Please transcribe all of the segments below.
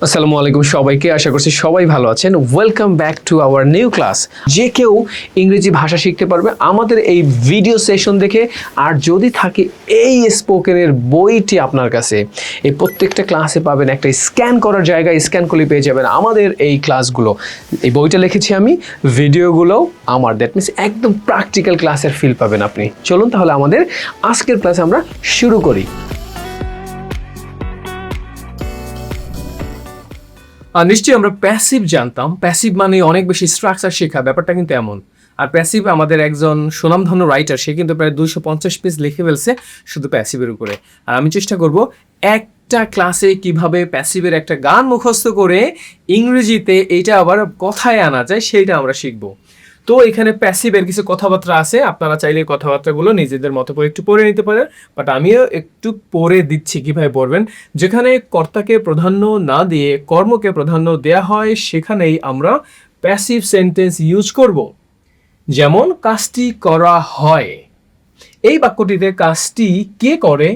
আসসালামু আলাইকুম সবাইকে, আশা করছি সবাই ভালো আছেন। Welcome back to our new class. যে কেউ ইংরেজি ভাষা শিখতে পারবে আমাদের এই ভিডিও সেশন দেখে। আর যদি থাকে এই স্পোকেনের বইটি আপনার কাছে, এই প্রত্যেকটা ক্লাসে পাবেন একটা স্ক্যান করার জায়গায়, স্ক্যান করলে পেয়ে যাবেন আমাদের এই ক্লাসগুলো। এই বইটা লিখেছি আমি, ভিডিওগুলোও আমার, দ্যাট মিনস একদম প্র্যাকটিক্যাল ক্লাসের ফিল পাবেন আপনি। চলুন তাহলে আমাদের আজকের ক্লাস আমরা শুরু করি। নিশ্চয়ই আমরা প্যাসিভ জানতাম। প্যাসিভ মানে অনেক বেশি স্ট্রাকচার শেখা, ব্যাপারটা কিন্তু এমন। আর প্যাসিভ আমাদের একজন সুনামধন্য রাইটার, সে কিন্তু প্রায় 250 পেজ লিখে ফেলছে শুধু প্যাসিভের উপরে। আর আমি চেষ্টা করব একটা ক্লাসে কিভাবে প্যাসিভের একটা গান মুখস্থ করে ইংরেজিতে এইটা আবার কথায় আনা যায়, সেইটা আমরা শিখবো। তো এখানে প্যাসিভের কিছু কথাবার্তা আছে, আপনারা চাইলে কথাবার্তাগুলো নিজেদের মতো করে একটু পড়ে নিতে পারেন, বাট আমিও একটু পড়ে দিচ্ছি কিভাবে পড়বেন। যেখানে কর্তাকে প্রাধান্য না দিয়ে কর্মকে প্রাধান্য দেয়া হয়, সেখানেই আমরা প্যাসিভ সেন্টেন্স ইউজ করব। যেমন কাজটি করা হয়, এই বাক্যটিতে কাজটি কে করে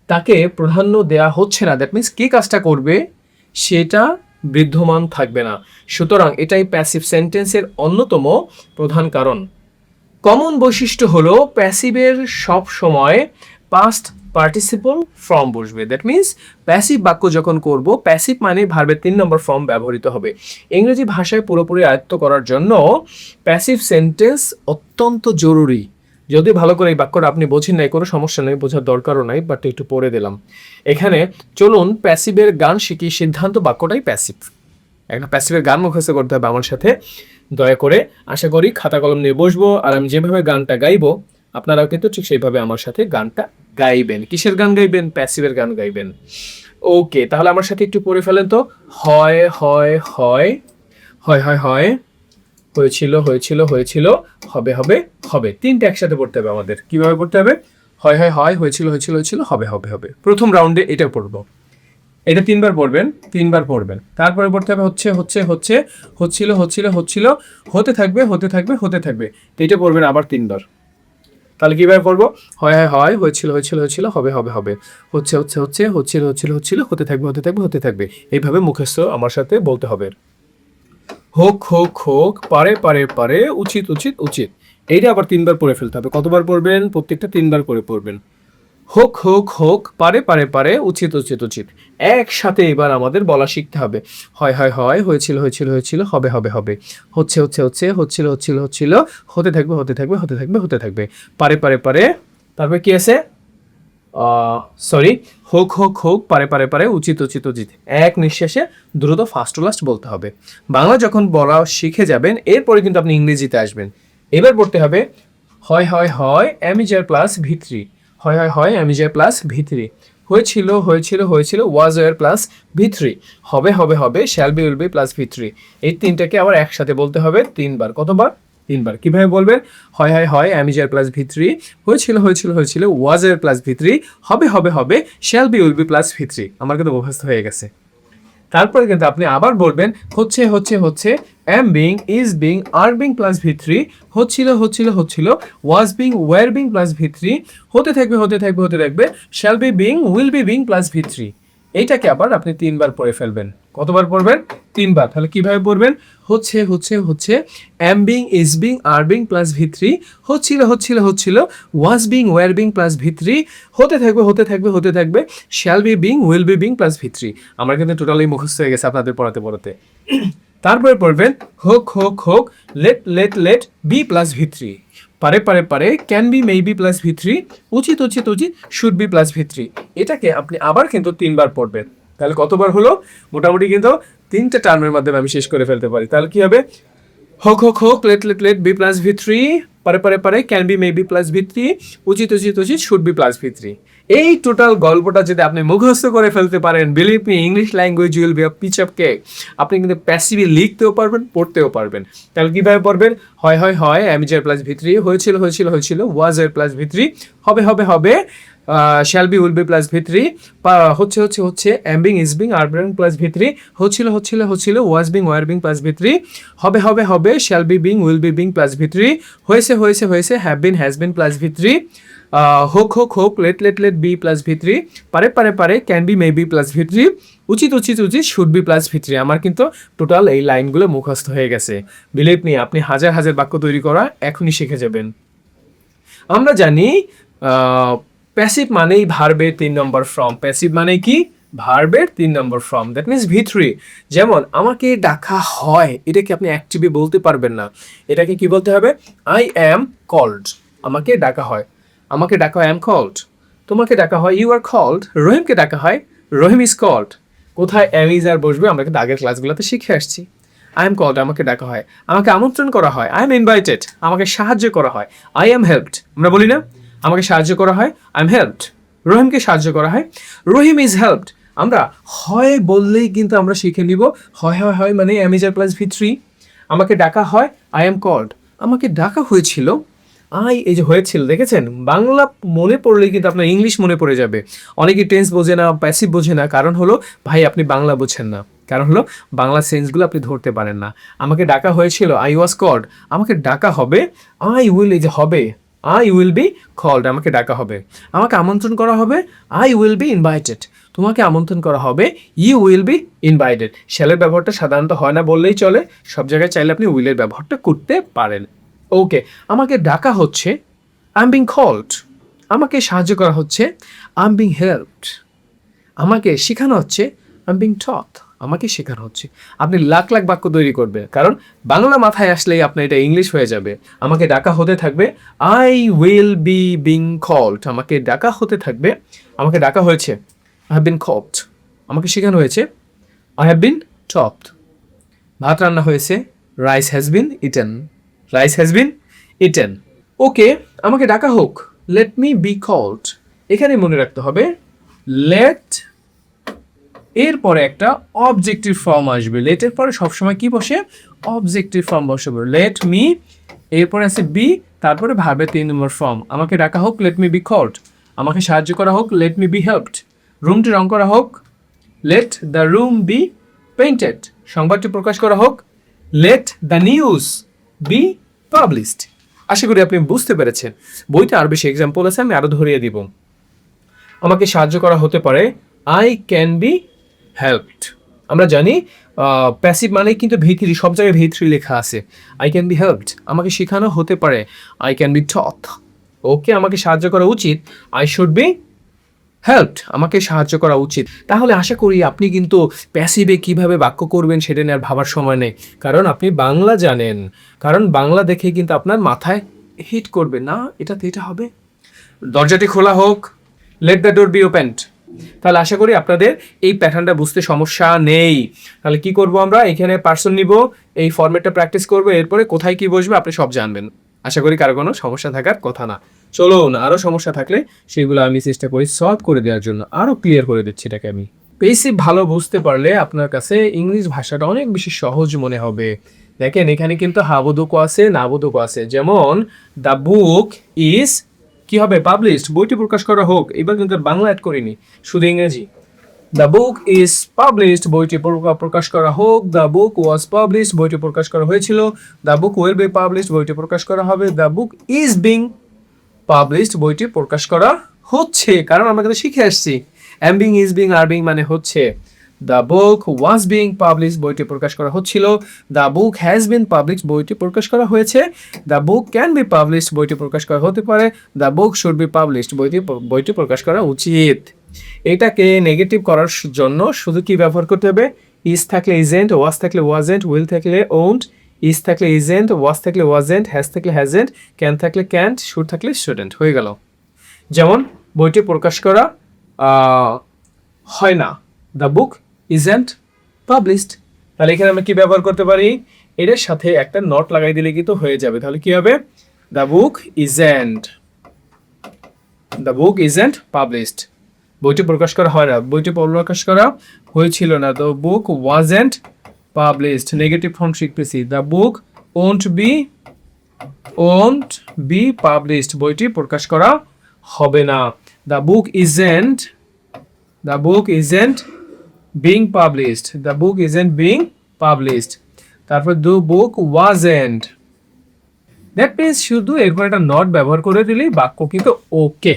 তাকে প্রাধান্য দেয়া হচ্ছে না, দ্যাট মিনস কে কাজটা করবে সেটা বিদ্যমান থাকবে না। সুতরাং এটাই প্যাসিভ সেন্টেন্সের অন্যতম প্রধান কারণ। কমন বৈশিষ্ট্য হলো প্যাসিভের সব সময় পাস্ট পার্টিসিপল ফর্ম বসবে। দ্যাট মিনস প্যাসিভ বাক্য যখন করব, প্যাসিভ মানে ভার্বের 3 নম্বর ফর্ম ব্যবহৃত হবে। ইংরেজি ভাষায় পুরোপুরি আয়ত্ত করার জন্য প্যাসিভ সেন্টেন্স অত্যন্ত জরুরি। যদি ভালো করে এই বাক্যটা আপনি বোঝেন নাই, কোনো সমস্যা নেই, বোঝার দরকারও নাই, বাট একটু পড়ে দিলাম। এখানে চলুন প্যাসিভের গান শিখি। সিদ্ধান্ত বাক্যটাই প্যাসিভ। একটা প্যাসিভের গান মুখস্থ করতে হবে আমার সাথে, দয়া করে। আশা করি খাতা কলম নিয়ে বসবো, আর আমি যেভাবে গানটা গাইবো আপনারাও কিন্তু ঠিক সেইভাবে আমার সাথে গানটা গাইবেন। কিসের গান গাইবেন? প্যাসিভের গান গাইবেন। ওকে, তাহলে আমার সাথে একটু পড়ে ফেলেন তো। হয় হয় হয়, হয় হয় হয়, হয়েছিল হয়েছিল হয়েছিল, হবে হবে হবে। তিনটে একসাথে পড়তে হবে আমাদের। কিভাবে পড়তে হবে? হয় হয় হয়, হয়েছিল হয়েছিল হয়েছিল, হবে হবে হবে। প্রথম রাউন্ডে এটা পড়বো, এটা 3বার পড়বেন, 3বার পড়বেন। তারপরে পড়তে হবে হচ্ছে হচ্ছে হচ্ছে, হচ্ছিল হচ্ছিল হচ্ছিল, হতে থাকবে হতে থাকবে হতে থাকবে। তো এটা পড়বেন আবার 3বার। তাহলে কিভাবে পড়বো? হয় হয় হয়, হয়েছিল হয়েছিল হয়েছিল, হবে হবে হবে, হচ্ছে হচ্ছে হচ্ছে, হচ্ছিল হচ্ছিল হচ্ছিল, হতে থাকবে হতে থাকবে হতে থাকবে। এইভাবে মুখস্থ আমার সাথে বলতে হবে। হোক হোক হোক, পারে পারে পারে, উচিত উচিত উচিত। এইটা আবার 3বার পড়ে ফেলতে হবে। কতবার পড়বেন? প্রত্যেকটা 3বার করে পড়বেন। হোক হোক হোক, পারে পারে পারে, উচিত উচিত উচিত। একসাথে এবার আমাদের বলা শিখতে হবে। হয় হয় হয়, হয়েছিল হয়েছিল হয়েছিল, হবে হবে হবে, হচ্ছে হচ্ছে হচ্ছে, হচ্ছিল হচ্ছিল হচ্ছিল, হতে থাকবে হতে থাকবে হতে থাকবে হতে থাকবে। পারে পারে পারে, তারপরে কি আছে? সরি, হোক হোক হোক, পারে পারে পারে, উচিত উচিত উচিত। এক নিঃশ্বাসে দ্রুত ফার্স্ট টু লাস্ট বলতে হবে। বাংলা যখন বলা শিখে যাবেন, এরপরে কিন্তু আপনি ইংরেজিতে আসবেন। এবার পড়তে হবে হয় হয় হয়, অ্যামিজার প্লাস ভিত্রি। হয় হয় হয়, অ্যামিজার প্লাস ভিত্রি। হয়েছিল হয়েছিল হয়েছিল, ওয়াজ ওয়ার প্লাস ভিত্রি। হবে হবে হবে, shall be will be plus ভিত্রি। এই তিনটাকে আবার একসাথে বলতে হবে 3বার। কতবার? 3বার। কিভাবে বলবেন? হয় হয় হয়, অ্যামিজার প্লাস ভিত্রি। হয়েছিল হয়েছিল হয়েছিল, ওয়াজ এর প্লাস ভিত্রি। হবে হবে হবে, shall be will be plus ভিত্রি। আমার কিন্তু অভ্যস্ত হয়ে গেছে। তারপরে কিন্তু আপনি আবার বলবেন হচ্ছে হচ্ছে হচ্ছে, am being, is being, are being plus V three. হচ্ছিল হচ্ছিল হচ্ছিল, was being, were being plus ভিত্রি। হতে থাকবে হতে থাকবে হতে থাকবে, shall be being, will be being plus ভিত্রি। এইটাকে আবার আপনি 3বার পড়ে ফেলবেন। কতবার পড়বেন? 3বার। তাহলে কিভাবে পড়বেন? হচ্ছে হচ্ছে হচ্ছে, am being, is being, are being plus V three. হচ্ছিল হচ্ছিল হচ্ছিল, was being, were being plus ভিত্রি। হতে থাকবে হতে থাকবে হতে থাকবে, shall be being, will be being plus ভিত্রি। আমার কিন্তু টোটালি মুখস্থ হয়ে গেছে আপনাদের পড়াতে পড়াতে। তারপরে পড়বেন হোক হোক হোক, let let let, be plus V three. পারে পারে পারে, can be, may be plus V three. উচিত উচিত উচিত, শুড বি প্লাস ভিত্রি। এটাকে আপনি আবার কিন্তু 3বার পড়বেন। তাহলে কতবার হলো? মোটামুটি কিন্তু 3টে টার্মের মাধ্যমে আমি শেষ করে ফেলতে পারি। তাহলে কি হবে? হোক হোক হোক, let let let, be plus V three. পারে পারে পারে, can be, may be plus V three. উচিত উচিত উচিত, শুড বি প্লাস ভিত্রি। এই টোটাল গল্পটা যদি আপনি মুখস্থ করে ফেলতে পারেন, believe me, English language will be a piece of cake. আপনি কিন্তু প্যাসিভলি লিখতেও পারবেন, পড়তেও পারবেন। তাহলে কিভাবে পড়বেন? হয় হয় হয়, অ্যামিজার প্লাস ভিত্রি। হয়েছিল হয়েছিল হয়েছিল, ওয়াজ এর প্লাস ভিত্রি। হবে হবে হবে, shall be, will be plus V three. হচ্ছে হচ্ছে হচ্ছে, am being, is being, are being plus V three. হচ্ছিল হচ্ছিল হচ্ছিল, was being, were being plus V three. হবে হবে হবে, shall be being, will be being plus V three. হয়েছে হয়েছে হয়েছে, have been, has been plus V three. হোক হোক হোক, let let let be plus ভি3, পারে পারে পারে, can be may be plus ভি3, উচিত উচিত উচিত, শুড বি প্লাস ভি3। আমার কিন্তু টোটাল এই লাইনগুলো মুখস্থ হয়ে গেছে। বিলিভ মি, আপনি হাজার হাজার বাক্য তৈরি করা এখনই শিখে যাবেন। আমরা জানি প্যাসিভ মানেই ভার্বের 3 নম্বর ফর্ম। প্যাসিভ মানে কি? ভার্বের 3 নম্বর ফর্ম, দ্যাট মিনস ভি3। যেমন আমাকে ডাকা হয়, এটাকে আপনি অ্যাক্টিভে বলতে পারবেন না, এটাকে কি বলতে হবে? I am called. আমাকে ডাকা হয়, আমাকে ডাকা হয়, আই এম কল্ড। তোমাকে ডাকা হয়, ইউ আর কল্ড। রহিমকে ডাকা হয়, রহিম ইজ কল্ড। কোথায় অ্যাম ইজ আর বসবে আমরা কিন্তু আগের ক্লাসগুলোতে শিখে আসছি। আই এম কল্ড, আমাকে ডাকা হয়। আমাকে আমন্ত্রণ করা হয়, আই এম ইনভাইটেড। আমাকে সাহায্য করা হয়, আই এম হেল্পড। আমরা বলি না আমাকে সাহায্য করা হয়, আই এম হেল্পড। রহিমকে সাহায্য করা হয়, রহিম ইজ হেল্পড। আমরা হয় বললেই কিন্তু আমরা শিখে নিব হয় হয় হয় মানে অ্যাম ইজ আর প্লাস ভি3। আমাকে ডাকা হয়, আই এম কল্ড। আমাকে ডাকা হয়েছিল, এই যে হয়েছিল, দেখেছেন? বাংলা মনে পড়লেই কিন্তু আপনার ইংলিশ মনে পড়ে যাবে। অনেকে টেন্স বোঝে না, প্যাসিভ বোঝে না, কারণ হলো ভাই আপনি বাংলা বোঝেন না, কারণ হলো বাংলা সেন্সগুলো আপনি ধরতে পারেন না। আমাকে ডাকা হয়েছিল, আই ওয়াজ কল্ড। আমাকে ডাকা হবে, আই উইল, এই যে হবে, আই উইল বি কল্ড। আমাকে ডাকা হবে। আমাকে আমন্ত্রণ করা হবে, আই উইল বি ইনভাইটেড। তোমাকে আমন্ত্রণ করা হবে, ইউ উইল বি ইনভাইটেড। শ্যালের ব্যবহারটা সাধারণত হয় না বললেই চলে, সব জায়গায় চাইলে আপনি উইলের ব্যবহারটা করতে পারেন। ওকে, আমাকে ডাকা হচ্ছে, আই এম বিং কল্ড। আমাকে সাহায্য করা হচ্ছে, আই এম বিং হেল্পড। আমাকে শেখানো হচ্ছে, আই এম বিং টট। আমাকে শেখানো হচ্ছে। আপনি লাখ লাখ বাক্য তৈরি করবেন, কারণ বাংলা মাথায় আসলেই আপনার এটা ইংলিশ হয়ে যাবে। আমাকে ডাকা হতে থাকবে, I will be being called. আমাকে ডাকা হতে থাকবে, আমাকে ডাকা হয়েছে, আই হ্যাভ বিন কল্ড। আমাকে শেখানো হয়েছে, আই হ্যাভ বিন টট। ভাত রান্না হয়েছে, rice has been eaten. Rice has been eaten. Okay, আমাকে ডাকা হোক, লেট মি বি কল্ড। এখানে মনে রাখতে হবে লেট, এরপরে একটা অবজেক্টিভ ফর্ম আসবে। লেটের পরে সবসময় কি বসে? অবজেক্টিভ ফর্ম বসবে। লেট মি, এরপরে আছে বি, তারপরে ভার্বের 3 নম্বর ফর্ম। আমাকে ডাকা হোক, লেট মি বি কল্ড। আমাকে সাহায্য করা হোক, লেট মি বি হেল্পড। রুমটি রং করা হোক, let the room be painted. সংবাদটি প্রকাশ করা হোক, let the news be published. আশা করি আপনি বুঝতে পেরেছেন। বইতে আরো বেশি এক্সাম্পল আছে, আমি আরো ধরিয়ে দিব। আমাকে সাহায্য করা হতে পারে, আই ক্যান বি হেল্পড। আমরা জানি প্যাসিভ মানে কিন্তু ভি3, সব জায়গায় ভি3 লেখা আছে। I can be helped. আমাকে শেখানো হতে পারে, আই ক্যান বি টট। ওকে, আমাকে সাহায্য করা উচিত, আই শুড বি হেল্পড। আমাকে সাহায্য করা উচিত। তাহলে আশা করি আপনি কিন্তু প্যাসিভে কিভাবে বাক্য করবেন সেটা নিয়ে আর ভাবার সময় নেই, কারণ আপনি বাংলা জানেন। কারণ বাংলা দেখে কিন্তু আপনার মাথায় হিট করবে না, এটাতে এটা হবে। দরজাটি খোলা হোক, let the door be opened. তাহলে আশা করি আপনাদের এই প্যাটার্নটা বুঝতে সমস্যা নেই। তাহলে কি করব আমরা? এখানে পার্সন নিব, এই ফরম্যাটটা প্র্যাকটিস করবো, এরপরে কোথায় কি বসবে আপনি সব জানবেন। আশা করি কারো কোনো সমস্যা থাকার কথা না। চলুন, আরও সমস্যা থাকলে সেগুলো আমি চেষ্টা করি সলভ করে দেওয়ার জন্য, আরও ক্লিয়ার করে দিচ্ছি এটাকে আমি। বেসিক ভালো বুঝতে পারলে আপনার কাছে ইংলিশ ভাষাটা অনেক বেশি সহজ মনে হবে। দেখেন এখানে কিন্তু হাবোধকও আছে, নাবোধকও আছে। যেমন দ্য বুক ইজ কি হবে? পাবলিশড। বইটি প্রকাশ করা হোক। এবার কিন্তু বাংলা অ্যাড করিনি, শুধু ইংরেজি। দ্য বুক ইজ পাবলিশড, বইটি প্রকাশ করা হোক। দ্য বুক ওয়াজ পাবলিশড, বইটি প্রকাশ করা হয়েছিল। The book will be published, বইটি প্রকাশ করা হবে। The book is being published, বইটি প্রকাশ করা হচ্ছে, কারণ আমরা কিন্তু শিখে আসছি M being, is being, are being মানে হচ্ছে। The book was being published, বইটি প্রকাশ করা হচ্ছিল। The book has been published, বইটি প্রকাশ করা হয়েছে। The book can be published, বইটি প্রকাশ করা হতে পারে। The book should be published, বইটি প্রকাশ করা উচিত। এটাকে নেগেটিভ করার জন্য শুধু কি ব্যবহার করতে হবে? ইজ থাকলে ইজেন্ট, ওয়াজ থাকলে ওয়াজেন্ট, উইল থাকলে ওন্ট, ইজ থাকলে ইজেন্ট, ওয়াজ থাকলে ওয়াজেন্ট, হ্যাজ থাকলে হ্যাজেন্ট, ক্যান থাকলে ক্যান্ট, শুড থাকলে শুডেন্ট। হয়ে গেল। যেমন বইটি প্রকাশ করা হয় না, দ্য বুক ইজেন্ট পাবলিশড। তাহলে এখানে আমরা কি ব্যবহার করতে পারি? এর সাথে একটা নট লাগাই দিলে কিন্তু হয়ে যাবে। তাহলে কি হবে? The book isn't published. বইটি প্রকাশ করা হয় না, বইটি প্রকাশ করা হয়েছিল না। The book wasn't published. Negative form শিখতেছি। The book won't be published, বইটি প্রকাশ করা হবে না। The book isn't being published, the book isn't being published. তারপর the book wasn't that means শুধু এরপর একটা নট ব্যবহার করে দিলেই বাক্য কিন্তু ওকে।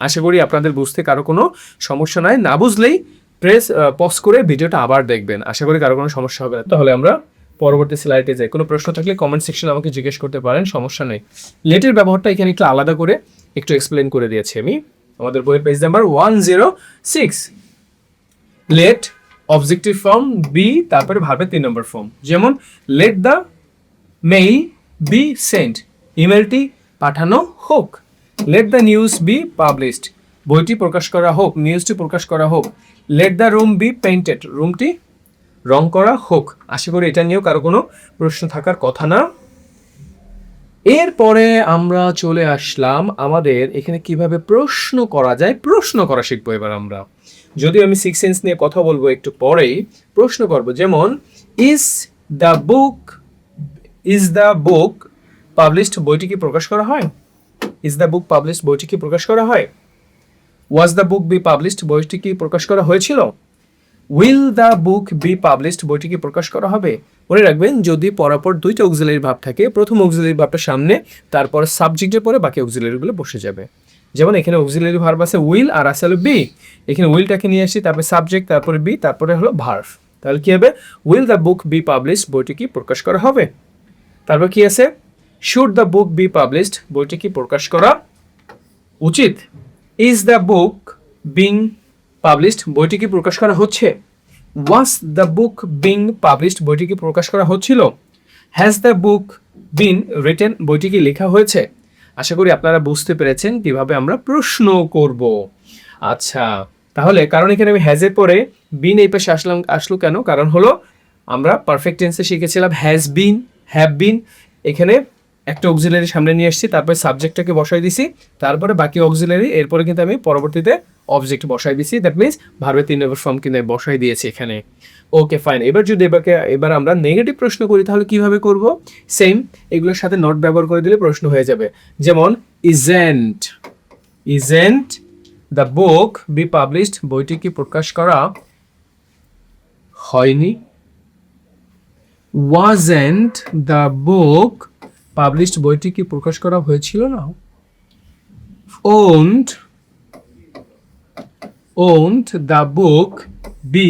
আশা করি আপনাদের বুঝতে কারো কোনো সমস্যা নাই, না বুঝলেই পজ করে ভিডিওটা আবার দেখবেন, আশা করি কারো কোনো সমস্যা হবে না। তাহলে আমরা পরবর্তী স্লাইডে যাই। কোনো প্রশ্ন থাকলে কমেন্ট সেকশনে আমাকে জিজ্ঞেস করতে পারেন, সমস্যা নেই। লেটের ব্যবহারটা এখানে একটু আলাদা করে একটু এক্সপ্লেন করে দিয়েছি আমি আমাদের বইয়ের page number 106। Let objective form be, তারপরে ভার্বের 3 নম্বর ফর্ম। যেমন let the mail be sent, ইমেলটি পাঠানো হোক। Let the news be published, বইটি প্রকাশ করা হোক, নিউজটি প্রকাশ করা হোক। Let the room be painted, রুমটি রং করা হোক। আশা করি এটা নিয়েও কারো কোনো প্রশ্ন থাকার কথা না। এরপরে আমরা চলে আসলাম আমাদের এখানে কিভাবে প্রশ্ন করা যায়, প্রশ্ন করা শিখবো এবার আমরা। যদিও আমি সিক্স সেন্স নিয়ে কথা বলবো একটু পরেই, প্রশ্ন করব। যেমন ইজ দ্য বুক পাবলিশড, বইটি কি প্রকাশ করা হয়? ইজ দ্য বুক পাবলিশড, বইটি কি প্রকাশ করা হয়? Was the book B published, বইটি কি প্রকাশ করা হয়েছিল? Will the book B published, বইটি কি প্রকাশ করা হবে? মনে রাখবেন যদি পরাপর দুইটা অক্সিলারি ভার্ব থাকে, প্রথম অক্সিলারি ভার্বটা সামনে, তারপর সাবজেক্টের পরে বাকি অক্সিলারিগুলো বসে যাবে। যেমন এখানে অক্সিলারি ভার্ব আছে উইল আর আছে হলো বি, এখানে উইলটাকে নিয়ে আসি, তারপরে সাবজেক্ট, তারপরে বি, তারপরে হলো ভার্ব। তাহলে কি হবে? Will the book B published, বইটি কি প্রকাশ করা হবে? তারপর কি আছে? Should the book B published, বইটি কি প্রকাশ করা উচিত? Is the book being published, বইটি কি প্রকাশ করা হচ্ছে? Was the book being published, বইটি কি প্রকাশ করা হচ্ছিল? Has the book been written, বইটি কি লেখা হয়েছে? আশা করি আপনারা বুঝতে পেরেছেন কিভাবে আমরা প্রশ্ন করব। আচ্ছা, তাহলে কারণ এখানে আমি হ্যাজের পরে বিন এই পাশে আসলো কেন? কারণ হলো আমরা পারফেক্ট টেন্সে শিখেছিলাম হ্যাজ বিন, হ্যাভ বিন। এখানে একটা অক্সিলারি সামনে নিয়ে আসছি, তারপরে সাবজেক্টটাকে বসাই দিছি, তারপরে বাকি অক্সিলারি, এরপরে কিন্তু আমি পরবর্তীতে অবজেক্ট বসাই দিছি। দ্যাট মিনস ভার্বের 3 নম্বর ফর্ম কিন্তু বসাই দিয়েছি এখানে। Okay fine. এবার যদি এবার আমরা নেগেটিভ প্রশ্ন করি তাহলে কিভাবে করব? সেম, এগুলোর সাথে নট ব্যবহার করে দিলে প্রশ্ন হয়ে যাবে। যেমন isn't the book B published, বইটি কি প্রকাশ করা হয়নি? ওয়াজেন্ট দ্য বুক পাবলিশড, বইটি কি প্রকাশ করা হয়েছিল না? Won't the book B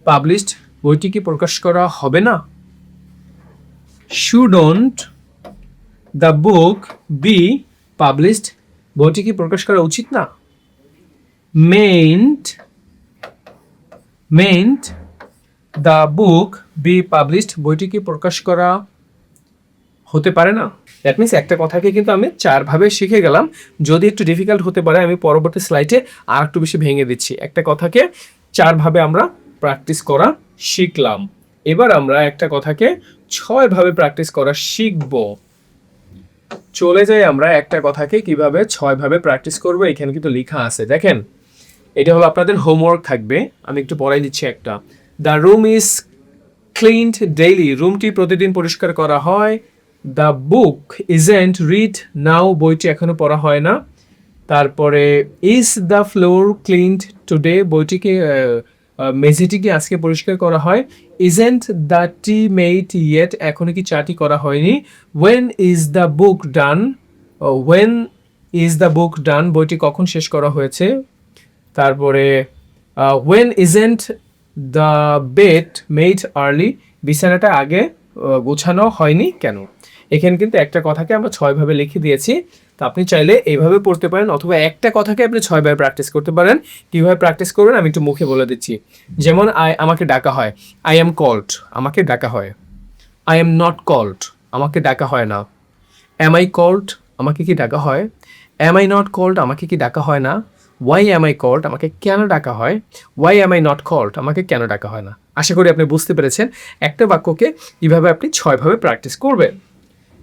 published, বইটি কি প্রকাশ করা হবে না? Shouldn't the book B published, বইটি কি প্রকাশ করা উচিত না? মেইন্ট দ্য বুক বি পাবলিশড, বইটি কি প্রকাশ করা হতে পারে না? দ্যাট মিনস একটা কথাকে কিন্তু আমি 4 ভাবে শিখে গেলাম। যদি একটু ডিফিকাল্ট হতে পারে আমি পরবর্তী স্লাইডে আর একটু বেশি ভেঙে দিচ্ছি। একটা কথাকে 4 ভাবে আমরা প্র্যাকটিস করা শিখলাম। এবার আমরা একটা কথাকে 6 ভাবে প্র্যাকটিস করা শিখব। চলে যাই আমরা একটা কথাকে কিভাবে 6 ভাবে প্র্যাকটিস করব। এখানে কিন্তু লেখা আছে, দেখেন, এটা হলো আপনাদের হোমওয়ার্ক থাকবে। আমি একটু পড়াই দিচ্ছি একটা। The room is cleaned daily, রুমটি প্রতিদিন পরিষ্কার করা হয়। The book isn't read now, বইটি এখনো পড়া হয় না। তারপরে is the floor cleaned today, বইটিকে মেঝেটিকে আজকে পরিষ্কার করা হয়। Isn't the tea made yet, এখনো কি চাটি করা হয়নি। When is the book done, বইটি কখন শেষ করা হয়েছে। তারপরে when isn't the bed made early, বিছানাটা আগে গোছানো হয়নি কেন। এখানে কিন্তু একটা কথাকে আমরা 6 ভাবে লিখে দিয়েছি। তো আপনি চাইলে এইভাবে পড়তে পারেন, অথবা একটা কথাকে আপনি 6 ভাবে প্র্যাকটিস করতে পারেন। কিভাবে প্র্যাকটিস করবেন আমি একটু মুখে বলে দিচ্ছি। যেমন আমাকে ডাকা হয়, আই এম কল্ড, আমাকে ডাকা হয়। আই এম নট কল্ড, আমাকে ডাকা হয় না। অ্যাম আই কল্ড, আমাকে কি ডাকা হয়। অ্যাম আই নট কল্ড, আমাকে কি ডাকা হয় না। ওয়াই অ্যাম আই কল্ড, আমাকে কেন ডাকা হয়। Why am I not called, আমাকে কেন ডাকা হয় না। আশা করি আপনি বুঝতে পেরেছেন একটা বাক্যকে কিভাবে আপনি 6 ভাবে প্র্যাকটিস করবেন।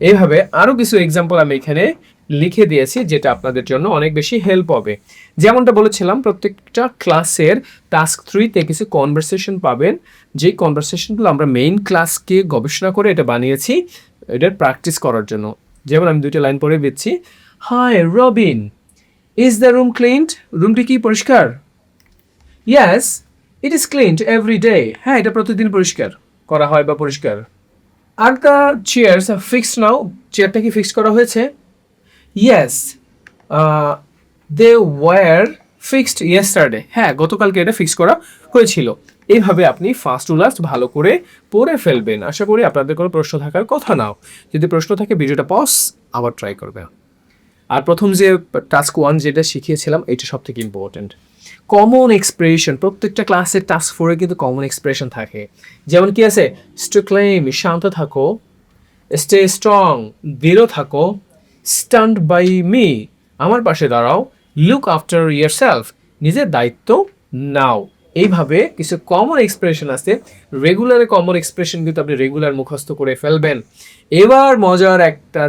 এইভাবে আরও কিছু এক্সাম্পল আমি এখানে লিখে দিয়েছি, যেটা আপনাদের জন্য অনেক বেশি হেল্প হবে। যেমনটা বলেছিলাম, প্রত্যেকটা ক্লাসের টাস্ক 3-তে কিছু কনভারসেশন পাবেন, যেই কনভারসেশনগুলো আমরা মেইন ক্লাসকে গবেষণা করে এটা বানিয়েছি এটার প্র্যাকটিস করার জন্য। যেমন আমি 2টা লাইন পড়ে দিচ্ছি। Hi Robin, is the room cleaned, রুমটি কি পরিষ্কার। Yes it is cleaned every day, হ্যাঁ এটা প্রতিদিন পরিষ্কার করা হয় বা পরিষ্কার are the chairs fixed now, চেয়ারটা কি ফিক্স করা হয়েছে? Yes, they were fixed yesterday, হ্যাঁ গতকালকে এটা ফিক্স করা হয়েছিল। এইভাবে আপনি ফার্স্ট টু লাস্ট ভালো করে পড়ে ফেলবেন। আশা করি আপনাদের কোনো প্রশ্ন থাকার কথা নাও। যদি প্রশ্ন থাকে ভিডিওটা পজ আবার ট্রাই করবেন। আর প্রথম যে টাস্ক 1 যেটা শিখিয়েছিলাম এটা সব থেকে ইম্পর্টেন্ট, কমন এক্সপ্রেশন। প্রত্যেকটা ক্লাসের টাস্ক 4-এ কিন্তু কমন এক্সপ্রেশন থাকে। যেমন কি আছে, স্টে ক্লেম শান্ত থাকো, স্টে স্ট্রং দৃঢ় থাকো, স্ট্যান্ড বাই মি আমার পাশে দাঁড়াও, লুক আফটার ইয়ারসেলফ নিজের দায়িত্ব নাও। এইভাবে কিছু কমন এক্সপ্রেশন আছে। রেগুলারে কমন এক্সপ্রেশন কিন্তু আপনি রেগুলার মুখস্থ করে ফেলবেন। এবার মজার একটা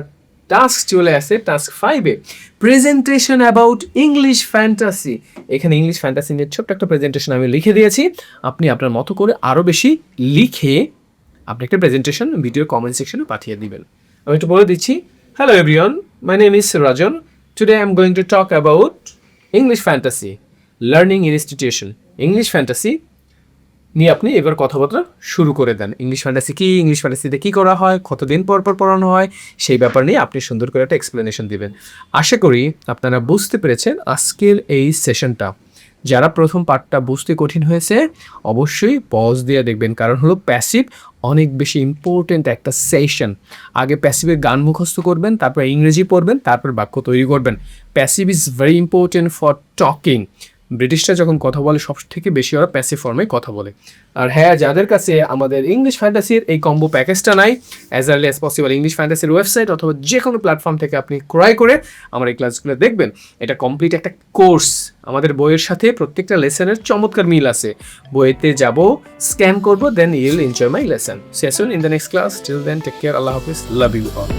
টাস্ক চলে আসে টাস্ক 5-এ, প্রেজেন্টেশন অ্যাবাউট ইংলিশ ফ্যান্টাসি। এখানে ইংলিশ ফ্যান্টাসি নিয়ে ছোট্ট একটা প্রেজেন্টেশন আমি লিখে দিয়েছি। আপনি আপনার মতো করে আরও বেশি লিখে আপনি একটা প্রেজেন্টেশন ভিডিও কমেন্ট সেকশনে পাঠিয়ে দিবেন। আমি একটু বলে দিচ্ছি। Hello everyone, my name is Rajan. Today I am going to talk about English fantasy learning institution. English fantasy নিয়ে আপনি এবার কথাবার্তা শুরু করে দেন। ইংলিশ ফ্যান্টাসি কি, ইংলিশ ফ্যান্টাসিতে কী করা হয়, কতদিন পর পর পড়ানো হয়, সেই ব্যাপার নিয়ে আপনি সুন্দর করে একটা এক্সপ্লেনেশন দিবেন। আশা করি আপনারা বুঝতে পেরেছেন আজকের এই সেশনটা। যারা প্রথম পার্টটা বুঝতে কঠিন হয়েছে অবশ্যই পজ দিয়ে দেখবেন, কারণ হলো প্যাসিভ অনেক বেশি ইম্পর্টেন্ট একটা সেশন। আগে প্যাসিভের গান মুখস্থ করবেন, তারপর ইংরেজি পড়বেন, তারপর বাক্য তৈরি করবেন। Passive is very important for talking. ব্রিটিশরা যখন কথা বলে সব থেকে বেশি ওরা প্যাসিভ ফর্মে কথা বলে। আর হ্যাঁ, যাদের কাছে আমাদের ইংলিশ ফ্যান্টাসির এই কম্বো প্যাকেজটা নাই, as early as possible English ফ্যান্টাসির ওয়েবসাইট অথবা যে কোনো প্ল্যাটফর্ম থেকে আপনি ক্রয় করে আমার এই ক্লাসগুলো দেখবেন। এটা কমপ্লিট একটা কোর্স। আমাদের বইয়ের সাথে প্রত্যেকটা লেসনের চমৎকার মিল আছে। বইতে যাব, স্ক্যান করবো, then you'll enjoy my lesson. See you soon in the next class. Till then take care, আল্লাহ হাফিজ, লাভ ইউ অল।